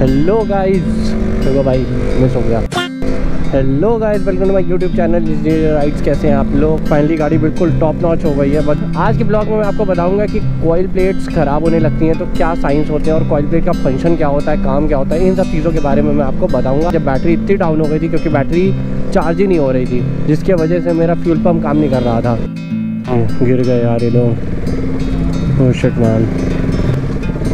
Hello guys, देखो भाई miss हो गया। Hello guys, welcome to my YouTube channel rides. कैसे हैं आप लोग? फाइनली गाड़ी बिल्कुल टॉप नॉच हो गई है। बट आज के ब्लॉग में मैं आपको बताऊंगा कि कॉइल प्लेट्स ख़राब होने लगती हैं तो क्या साइंस होते हैं और कॉइल प्लेट का फंक्शन क्या होता है, काम क्या होता है, इन सब चीज़ों के बारे में मैं आपको बताऊँगा। जब बैटरी इतनी डाउन हो गई थी क्योंकि बैटरी चार्ज ही नहीं हो रही थी, जिसके वजह से मेरा फ्यूल पम्प काम नहीं कर रहा था। गिर गए यार ये लोग। ओह शिट मैन,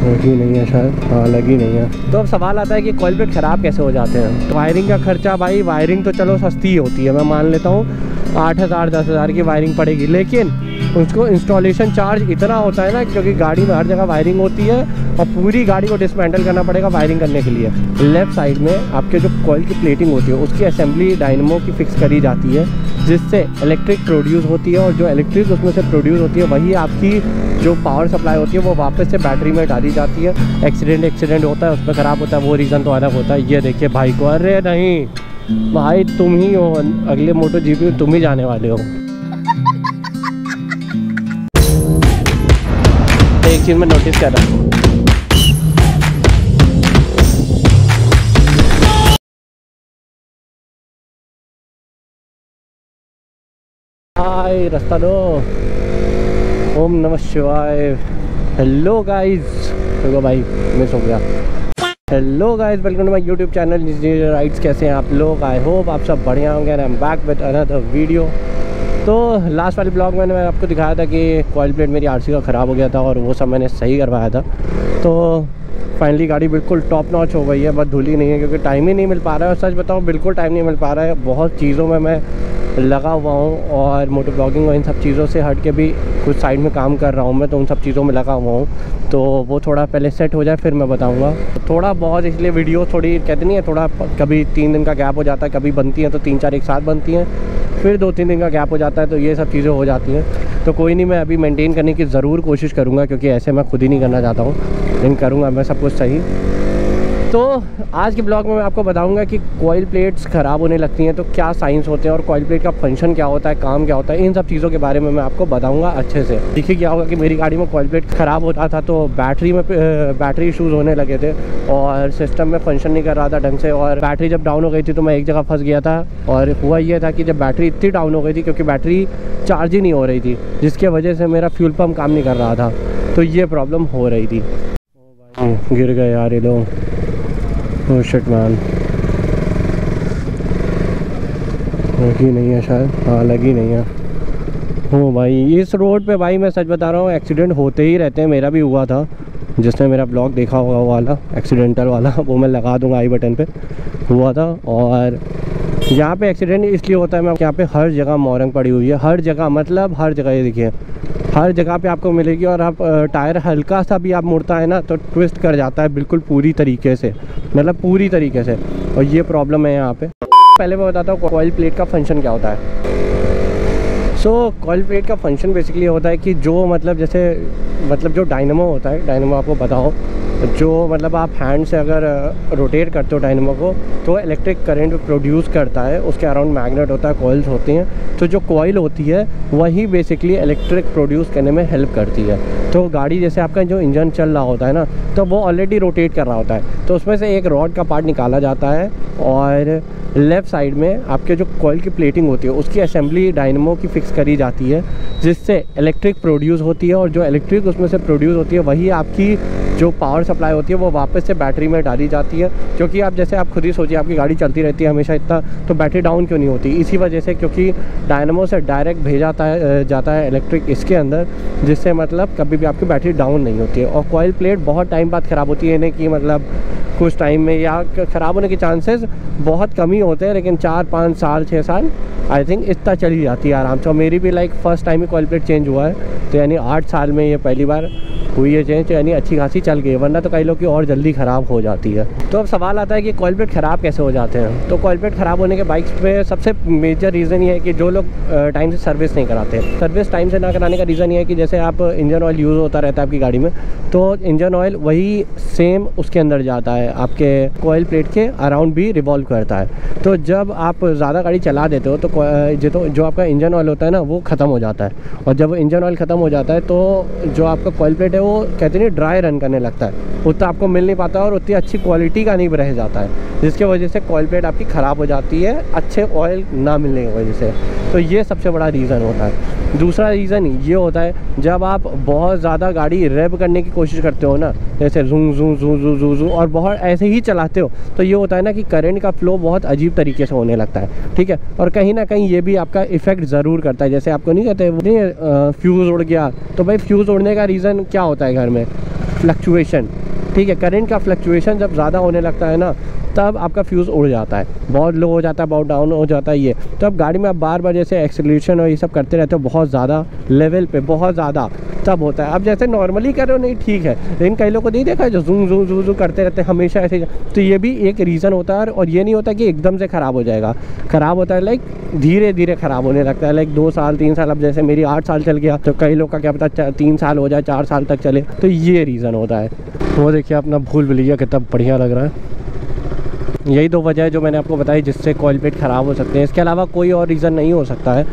लगी नहीं है शायद, हाँ लगी नहीं है। तो अब सवाल आता है कि कॉइल प्लेट ख़राब कैसे हो जाते हैं। तो वायरिंग का खर्चा, भाई वायरिंग तो चलो सस्ती होती है, मैं मान लेता हूँ 8,000 10,000 की वायरिंग पड़ेगी, लेकिन उसको इंस्टॉलेशन चार्ज इतना होता है ना, क्योंकि गाड़ी में हर जगह वायरिंग होती है और पूरी गाड़ी को डिसमेंटल करना पड़ेगा वायरिंग करने के लिए। लेफ़्ट साइड में आपके जो कॉइल की प्लेटिंग होती है उसकी असेंबली डायनेमो की फिक्स करी जाती है, जिससे इलेक्ट्रिक प्रोड्यूस होती है और जो इलेक्ट्रिक उसमें से प्रोड्यूस होती है वही आपकी जो पावर सप्लाई होती है वो वापस से बैटरी में डाली जाती है। एक्सीडेंट होता है, उसमें ख़राब होता है, वो रीज़न तो अलग होता है। ये देखिए भाई को, अरे नहीं भाई तुम ही हो, अगले मोटो जीपी में तुम ही जाने वाले हो। एक चीज़ मैं नोटिस कर रहा हूँ, हाय रास्ता दो, ओम नमः शिवाय। हेलो गाइस, देखो भाई मिस हो गया। Hello guys, welcome to my YouTube channel rides. कैसे हैं आप लोग? आई होप आप सब बढ़िया होंगे। I am back with another video. तो लास्ट वाले ब्लॉग में मैंने आपको दिखाया था कि कॉइल प्लेट मेरी आरसी का ख़राब हो गया था और वो सब मैंने सही करवाया था। तो फाइनली गाड़ी बिल्कुल टॉप नॉच हो गई है, बस धुली नहीं है क्योंकि टाइम ही नहीं मिल पा रहा है। और सच बताऊँ बिल्कुल टाइम नहीं मिल पा रहा है, बहुत चीज़ों में मैं लगा हुआ हूँ और मोटो ब्लॉगिंग और इन सब चीज़ों से हट के भी कुछ साइड में काम कर रहा हूँ मैं, तो उन सब चीज़ों में लगा हुआ हूँ। तो वो थोड़ा पहले सेट हो जाए फिर मैं बताऊँगा। थोड़ा बहुत इसलिए वीडियो थोड़ी कहते नहीं है, थोड़ा कभी 3 दिन का गैप हो जाता है, कभी बनती हैं तो 3-4 एक साथ बनती हैं, फिर 2-3 दिन का गैप हो जाता है, तो ये सब चीज़ें हो जाती हैं। तो कोई नहीं, मैं अभी मेंटेन करने की ज़रूर कोशिश करूँगा क्योंकि ऐसे मैं खुद ही नहीं करना चाहता हूँ, लेकिन करूँगा मैं सब कुछ सही। तो आज के ब्लॉग में मैं आपको बताऊंगा कि कॉइल प्लेट्स ख़राब होने लगती हैं तो क्या साइंस होते हैं और कॉइल प्लेट का फंक्शन क्या होता है, काम क्या होता है, इन सब चीज़ों के बारे में मैं आपको बताऊंगा अच्छे से। देखिए क्या होगा कि मेरी गाड़ी में कॉइल प्लेट ख़राब होता था तो बैटरी इशूज़ होने लगे थे और सिस्टम में फंक्शन नहीं कर रहा था ढंग से, और बैटरी जब डाउन हो गई थी तो मैं एक जगह फंस गया था। और हुआ ये था कि जब बैटरी इतनी डाउन हो गई थी क्योंकि बैटरी चार्ज ही नहीं हो रही थी, जिसके वजह से मेरा फ्यूल पम्प काम नहीं कर रहा था, तो ये प्रॉब्लम हो रही थी। गिर गए यार ये लोग। ओह शिट मैन, लगी नहीं है शायद, हाँ लगी नहीं है। हो भाई इस रोड पे भाई मैं सच बता रहा हूँ एक्सीडेंट होते ही रहते हैं। मेरा भी हुआ था, जिसने मेरा ब्लॉग देखा होगा वो वाला एक्सीडेंटल वाला, वो मैं लगा दूंगा आई बटन पे, हुआ था। और यहाँ पे एक्सीडेंट इसलिए होता है, मैं यहाँ पे हर जगह मोरंग पड़ी हुई है, हर जगह, मतलब हर जगह, ये देखिए हर जगह पे आपको मिलेगी। और आप टायर हल्का सा भी आप मुड़ता है ना तो ट्विस्ट कर जाता है बिल्कुल पूरी तरीके से, मतलब पूरी तरीके से, और ये प्रॉब्लम है यहाँ पे। पहले मैं बताता हूँ कॉइल प्लेट का फंक्शन क्या होता है। सो कॉइल प्लेट का फंक्शन बेसिकली होता है कि जो मतलब जैसे जो डायनेमो होता है, डायनेमो आपको पता हो, जो मतलब आप हैंड से अगर रोटेट करते हो डायनेमो को तो इलेक्ट्रिक करंट प्रोड्यूस करता है, उसके अराउंड मैग्नेट होता है, कॉइल्स होती हैं। तो जो कॉइल होती है वही बेसिकली इलेक्ट्रिक प्रोड्यूस करने में हेल्प करती है। तो गाड़ी जैसे आपका जो इंजन चल रहा होता है ना, तो वो ऑलरेडी रोटेट कर रहा होता है, तो उसमें से एक रॉड का पार्ट निकाला जाता है और लेफ़्ट साइड में आपके जो कॉइल की प्लेटिंग होती है उसकी असेंबली डायनेमो की फिक्स करी जाती है, जिससे इलेक्ट्रिक प्रोड्यूस होती है और जो इलेक्ट्रिक उसमें से प्रोड्यूस होती है वही आपकी जो पावर सप्लाई होती है वो वापस से बैटरी में डाली जाती है। क्योंकि आप जैसे आप खुद ही सोचिए, आपकी गाड़ी चलती रहती है हमेशा इतना, तो बैटरी डाउन क्यों नहीं होती? इसी वजह से, क्योंकि डायनेमो से डायरेक्ट भेजा जाता है इलेक्ट्रिक इसके अंदर, जिससे मतलब कभी भी आपकी बैटरी डाउन नहीं होती है। और कॉइल प्लेट बहुत टाइम बाद ख़राब होती है, यानी कि मतलब कुछ टाइम में, या ख़राब होने के चांसेस बहुत कम ही होते हैं, लेकिन 4-5 साल 6 साल आई थिंक इतना चली जाती है आराम से। और मेरी भी लाइक फर्स्ट टाइम ही कॉइल प्लेट चेंज हुआ है, तो यानी 8 साल में ये पहली बार हुई है चेंज, यानी अच्छी खासी चल गई, वरना तो कई लोग की और जल्दी ख़राब हो जाती है। तो अब सवाल आता है कि कॉइल प्लेट ख़राब कैसे हो जाते हैं। तो कॉइल प्लेट ख़राब होने के बाइक्स पे सबसे मेजर रीज़न ये है कि जो लोग टाइम से सर्विस नहीं कराते। सर्विस टाइम से ना कराने का रीज़न ये है कि जैसे आप इंजन ऑयल यूज़ होता रहता है आपकी गाड़ी में, तो इंजन ऑयल वही सेम उसके अंदर जाता है, आपके कॉइल प्लेट के अराउंड भी रिवॉल्व करता है। तो जब आप ज़्यादा गाड़ी चला देते हो तो जो आपका इंजन ऑयल होता है ना वो ख़त्म हो जाता है, और जब इंजन ऑयल ख़त्म हो जाता है तो जो आपका कॉइल प्लेट है वो कहते नहीं ड्राई रन करने लगता है, उतना आपको मिल नहीं पाता और उतनी अच्छी क्वालिटी का नहीं रह जाता है, जिसकी वजह से कॉइल प्लेट आपकी ख़राब हो जाती है अच्छे ऑयल ना मिलने की वजह से। तो ये सबसे बड़ा रीज़न होता है। दूसरा रीज़न ये होता है जब आप बहुत ज़्यादा गाड़ी रेव करने की कोशिश करते हो ना, जैसे जूं जूं जूं जूं जूं जूं और बहुत ऐसे ही चलाते हो, तो ये होता है ना कि करंट का फ्लो बहुत अजीब तरीके से होने लगता है, ठीक है। और कहीं ना कहीं ये भी आपका इफ़ेक्ट ज़रूर करता है। जैसे आपको नहीं कहते फ्यूज़ उड़ गया, तो भाई फ्यूज़ उड़ने का रीज़न क्या होता है घर में? फ्लक्चुएशन, ठीक है। करंट का फ्लक्चुएशन जब ज़्यादा होने लगता है ना, तब आपका फ्यूज़ उड़ जाता है, बहुत लो हो जाता है, बहुत डाउन हो जाता है ये। तो अब गाड़ी में आप बार बार जैसे एक्सीलरेशन और ये सब करते रहते हो बहुत ज़्यादा लेवल पे, बहुत ज़्यादा, तब होता है। अब जैसे नॉर्मली कर रहे हो नहीं ठीक है, लेकिन कई लोग को नहीं देखा है जो जूम जूम जूम जूम करते रहते हैं हमेशा ऐसे। तो ये भी एक रीज़न होता है। और ये नहीं होता कि एकदम से ख़राब हो जाएगा, ख़राब होता है लाइक धीरे धीरे ख़राब होने लगता है, लाइक 2 साल 3 साल। अब जैसे मेरी 8 साल चल गया, तो कई लोग का क्या पता 3 साल हो जाए, 4 साल तक चले। तो ये रीज़न होता है। वो देखिए अपना भूल भुलैया कितना बढ़िया लग रहा है। यही 2 वजह है जो मैंने आपको बताई जिससे कॉइल प्लेट ख़राब हो सकते हैं। इसके अलावा कोई और रीज़न नहीं हो सकता है,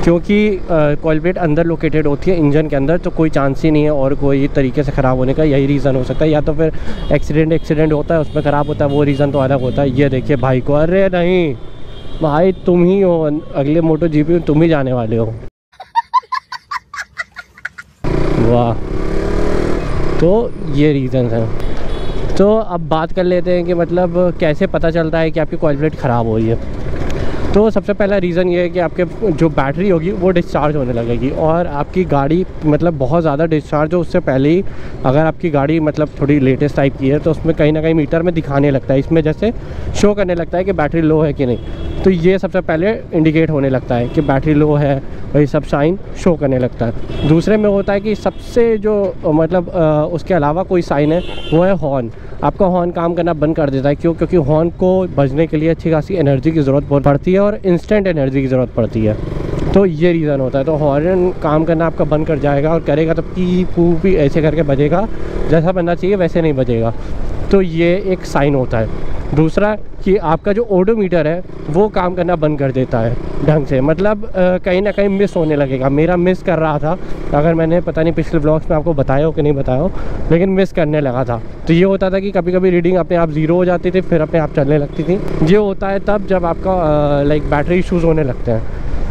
क्योंकि कॉइल प्लेट अंदर लोकेटेड होती है इंजन के अंदर, तो कोई चांस ही नहीं है और कोई तरीके से ख़राब होने का। यही रीज़न हो सकता है, या तो फिर एक्सीडेंट होता है उसमें ख़राब होता है, वो रीज़न तो अलग होता है। ये देखिए भाई को, अरे नहीं भाई तुम ही हो अगले मोटो जीपी में, तुम ही जाने वाले हो। वाह, तो ये रीज़न है। तो अब बात कर लेते हैं कि मतलब कैसे पता चलता है कि आपकी कॉइल प्लेट ख़राब हो रही है। तो सबसे पहला रीज़न ये है कि आपके जो बैटरी होगी वो डिस्चार्ज होने लगेगी, और आपकी गाड़ी मतलब बहुत ज़्यादा डिस्चार्ज हो उससे पहले ही अगर आपकी गाड़ी मतलब थोड़ी लेटेस्ट टाइप की है, तो उसमें कहीं ना कहीं मीटर में दिखाने लगता है, इसमें जैसे शो करने लगता है कि बैटरी लो है कि नहीं। तो ये सबसे पहले इंडिकेट होने लगता है कि बैटरी लो है, वही सब साइन शो करने लगता है। दूसरे में होता है कि सबसे जो मतलब उसके अलावा कोई साइन है वो है हॉर्न। आपका हॉर्न काम करना बंद कर देता है। क्यों? क्योंकि हॉर्न को बजने के लिए अच्छी खासी एनर्जी की ज़रूरत पड़ती है और इंस्टेंट एनर्जी की ज़रूरत पड़ती है। तो ये रीज़न होता है। तो हॉर्न काम करना आपका बंद कर जाएगा और करेगा तो पी पू भी ऐसे करके बजेगा, जैसा बनना चाहिए वैसे नहीं बजेगा। तो ये एक साइन होता है। दूसरा कि आपका जो ओडोमीटर है वो काम करना बंद कर देता है ढंग से, मतलब कहीं ना कहीं मिस होने लगेगा। मेरा मिस कर रहा था, अगर मैंने पता नहीं पिछले ब्लॉग्स में आपको बताया हो कि नहीं बताया हो, लेकिन मिस करने लगा था। तो ये होता था कि कभी कभी रीडिंग अपने आप 0 हो जाती थी, फिर अपने आप चलने लगती थी। ये होता है तब जब आपका लाइक बैटरी इशूज़ होने लगते हैं,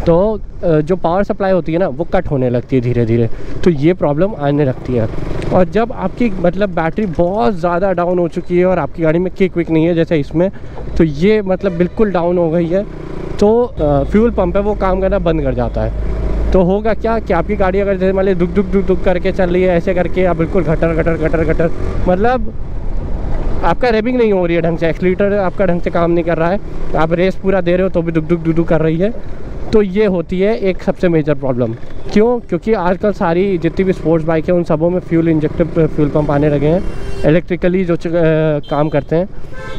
तो जो पावर सप्लाई होती है ना वो कट होने लगती है धीरे धीरे, तो ये प्रॉब्लम आने लगती है। और जब आपकी मतलब बैटरी बहुत ज़्यादा डाउन हो चुकी है और आपकी गाड़ी में किक विक नहीं है जैसे इसमें, तो ये मतलब बिल्कुल डाउन हो गई है, तो फ्यूल पंप है वो काम करना बंद कर जाता है। तो होगा क्या कि आपकी गाड़ी अगर जैसे मान ली दुक दुक दुक दुक करके चल रही है ऐसे करके, या बिल्कुल घटर घटर घटर घटर, मतलब आपका रेबिंग नहीं हो रही है ढंग से, एक्सीलरेटर आपका ढंग से काम नहीं कर रहा है, आप रेस पूरा दे रहे हो तो भी दुक दुक दुक दुक कर रही है, तो ये होती है एक सबसे मेजर प्रॉब्लम। क्यों? क्योंकि आजकल सारी जितनी भी स्पोर्ट्स बाइक है उन सबों में फ्यूल इंजेक्टर फ्यूल पंप आने लगे हैं, इलेक्ट्रिकली जो काम करते हैं।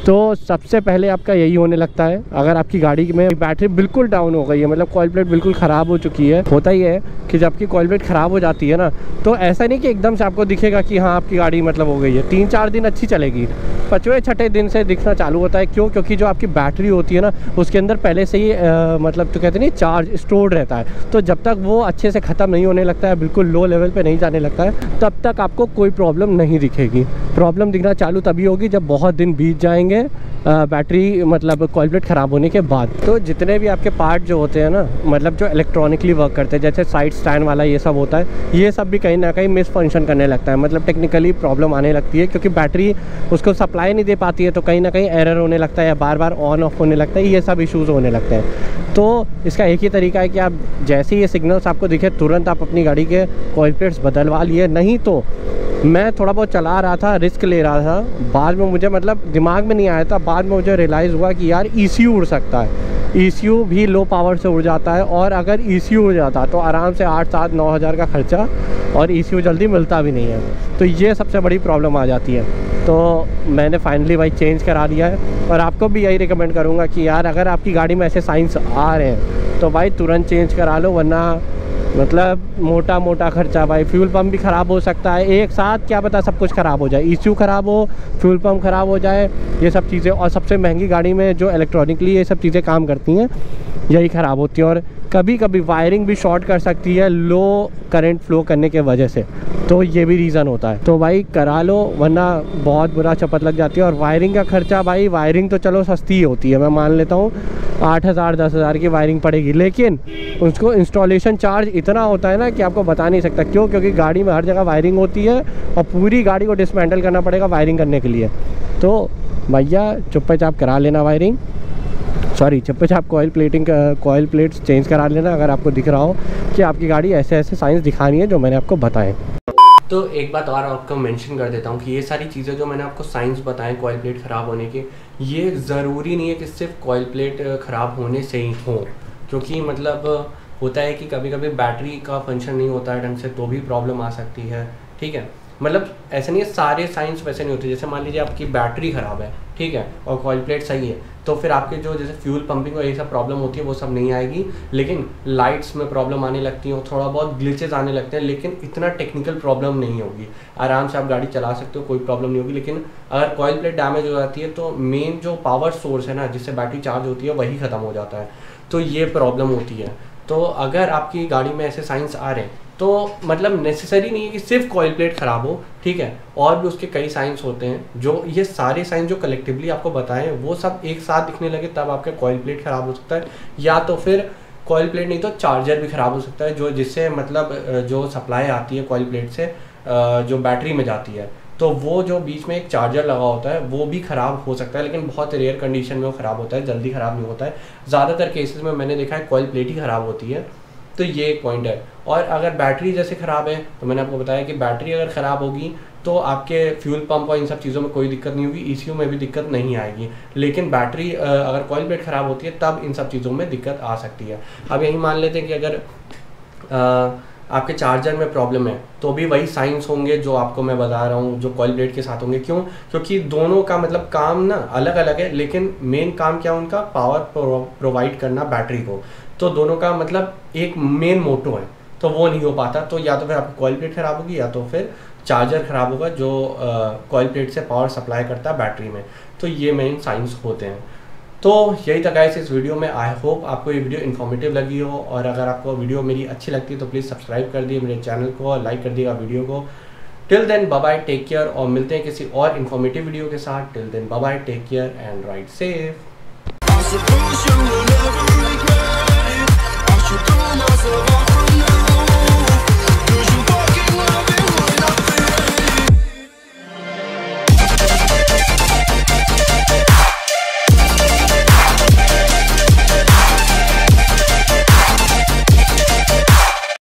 तो सबसे पहले आपका यही होने लगता है अगर आपकी गाड़ी में बैटरी बिल्कुल डाउन हो गई है, मतलब कॉइल प्लेट बिल्कुल ख़राब हो चुकी है। होता ही है कि जब आपकी कॉइल प्लेट ख़राब हो जाती है ना, तो ऐसा नहीं कि एकदम से आपको दिखेगा कि हाँ आपकी गाड़ी मतलब हो गई है। 3-4 दिन अच्छी चलेगी, 5वें-6ठे दिन से दिखना चालू होता है। क्यों? क्योंकि जो आपकी बैटरी होती है ना उसके अंदर पहले से ही मतलब तो कहते नहीं चार्ज स्टोर्ड रहता है। तो जब तक वो अच्छे से ख़त्म नहीं होने लगता है, बिल्कुल लो लेवल पे नहीं जाने लगता है, तब तक आपको कोई प्रॉब्लम नहीं दिखेगी। प्रॉब्लम दिखना चालू तभी होगी जब बहुत दिन बीत जाएंगे बैटरी मतलब कॉइल प्लेट ख़राब होने के बाद। तो जितने भी आपके पार्ट जो होते हैं ना, मतलब जो इलेक्ट्रॉनिकली वर्क करते हैं, जैसे साइड स्टैंड वाला ये सब होता है, ये सब भी कहीं ना कहीं मिस फंक्शन करने लगता है, मतलब टेक्निकली प्रॉब्लम आने लगती है। क्योंकि बैटरी उसको सप्लाई नहीं दे पाती है, तो कहीं ना कहीं एरर होने लगता है या बार बार ऑन ऑफ होने लगता है, ये सब इश्यूज़ होने लगते हैं। तो इसका एक ही तरीका है कि आप जैसे ये सिग्नल्स आपको दिखे तुरंत आप अपनी गाड़ी के कॉइल प्लेट्स बदलवा लिए। नहीं तो मैं थोड़ा बहुत चला रहा था, रिस्क ले रहा था, बाद में मुझे मतलब दिमाग में नहीं आया था, बाद में मुझे रियलाइज़ हुआ कि यार ECU उड़ सकता है। ECU भी लो पावर से उड़ जाता है, और अगर ECU उड़ जाता तो आराम से 8-7-9 हज़ार का खर्चा, और ECU जल्दी मिलता भी नहीं है। तो ये सबसे बड़ी प्रॉब्लम आ जाती है। तो मैंने फाइनली भाई चेंज करा दिया है, और आपको भी यही रिकमेंड करूँगा कि यार अगर आपकी गाड़ी में ऐसे साइंस आ रहे हैं तो भाई तुरंत चेंज करा लो, वरना मतलब मोटा मोटा खर्चा भाई। फ्यूल पंप भी ख़राब हो सकता है एक साथ, क्या पता सब कुछ ख़राब हो जाए, ECU ख़राब हो, फ्यूल पंप ख़राब हो जाए, ये सब चीज़ें। और सबसे महंगी गाड़ी में जो इलेक्ट्रॉनिकली ये सब चीज़ें काम करती हैं, यही ख़राब होती है। और कभी कभी वायरिंग भी शॉर्ट कर सकती है लो करंट फ्लो करने के वजह से, तो ये भी रीज़न होता है। तो भाई करा लो, वरना बहुत बुरा चपत लग जाती है। और वायरिंग का खर्चा, भाई वायरिंग तो चलो सस्ती होती है, मैं मान लेता हूँ 8,000 10,000 की वायरिंग पड़ेगी, लेकिन उसको इंस्टॉलेशन चार्ज इतना होता है ना कि आपको बता नहीं सकता। क्यों? क्योंकि गाड़ी में हर जगह वायरिंग होती है और पूरी गाड़ी को डिसमेंटल करना पड़ेगा वायरिंग करने के लिए। तो भैया चुपचाप करा लेना वायरिंग, सॉरी चुपचाप कॉइल प्लेट्स चेंज करा लेना अगर आपको दिख रहा हो कि आपकी गाड़ी ऐसे ऐसे साइंस दिखानी है जो मैंने आपको बताएं। तो एक बात और आपको मेंशन कर देता हूँ कि ये सारी चीज़ें जो मैंने आपको साइंस बताएं कॉइल प्लेट ख़राब होने के, ये ज़रूरी नहीं है कि सिर्फ कॉइल प्लेट ख़राब होने से ही हो, क्योंकि मतलब होता है कि कभी कभी बैटरी का फंक्शन नहीं होता है ढंग से, तो भी प्रॉब्लम आ सकती है। ठीक है, मतलब ऐसा नहीं है, सारे साइंस वैसे नहीं होते। जैसे मान लीजिए आपकी बैटरी ख़राब है, ठीक है, और कॉइल प्लेट सही है, तो फिर आपके जो जैसे फ्यूल पंपिंग और ये सब प्रॉब्लम होती है वो सब नहीं आएगी, लेकिन लाइट्स में प्रॉब्लम आने लगती है, थोड़ा बहुत ग्लिचेस आने लगते हैं, लेकिन इतना टेक्निकल प्रॉब्लम नहीं होगी, आराम से आप गाड़ी चला सकते हो, कोई प्रॉब्लम नहीं होगी। लेकिन अगर कॉइल प्लेट डैमेज हो जाती है तो मेन जो पावर सोर्स है ना जिससे बैटरी चार्ज होती है वही ख़त्म हो जाता है, तो ये प्रॉब्लम होती है। तो अगर आपकी गाड़ी में ऐसे साइंस आ रहे हैं तो मतलब नेसेसरी नहीं है कि सिर्फ कॉइल प्लेट ख़राब हो, ठीक है, और भी उसके कई साइंस होते हैं। जो ये सारे साइंस जो कलेक्टिवली आपको बताएं वो सब एक साथ दिखने लगे तब आपका कॉइल प्लेट ख़राब हो सकता है, या तो फिर कॉइल प्लेट नहीं तो चार्जर भी ख़राब हो सकता है, जो जिससे मतलब जो सप्लाई आती है कॉइल प्लेट से जो बैटरी में जाती है, तो वो जो बीच में एक चार्जर लगा होता है वो भी ख़राब हो सकता है, लेकिन बहुत रेयर कंडीशन में वो ख़राब होता है, जल्दी ख़राब नहीं होता है। ज़्यादातर केसेस में मैंने देखा है कॉइल प्लेट ही ख़राब होती है, तो ये एक पॉइंट है। और अगर बैटरी जैसे ख़राब है तो मैंने आपको बताया कि बैटरी अगर ख़राब होगी तो आपके फ्यूल पंप और इन सब चीज़ों में कोई दिक्कत नहीं होगी, ईसीयू में भी दिक्कत नहीं आएगी, लेकिन बैटरी अगर कॉइल प्लेट ख़राब होती है तब इन सब चीज़ों में दिक्कत आ सकती है। अब यही मान लेते हैं कि अगर आपके चार्जर में प्रॉब्लम है तो भी वही साइंस होंगे जो आपको मैं बता रहा हूँ जो कॉइल प्लेट के साथ होंगे। क्यों? क्योंकि दोनों का मतलब काम ना अलग अलग है, लेकिन मेन काम क्या है उनका, पावर प्रोवाइड करना बैटरी को, तो दोनों का मतलब एक मेन मोटो है, तो वो नहीं हो पाता। तो या तो फिर आपकी कॉइल प्लेट ख़राब होगी या तो फिर चार्जर ख़राब होगा जो कॉइल प्लेट से पावर सप्लाई करता है बैटरी में, तो ये मेन साइंस होते हैं। तो यही था गाइस इस वीडियो में। आई होप आपको ये वीडियो इन्फॉर्मेटिव लगी हो, और अगर आपको वीडियो मेरी अच्छी लगती है तो प्लीज़ सब्सक्राइब कर दिए मेरे चैनल को और लाइक कर दिएगा वीडियो को। Till then bye bye, take care, और मिलते हैं किसी और इन्फॉर्मेटिव वीडियो के साथ। Till then bye bye, take care and ride safe.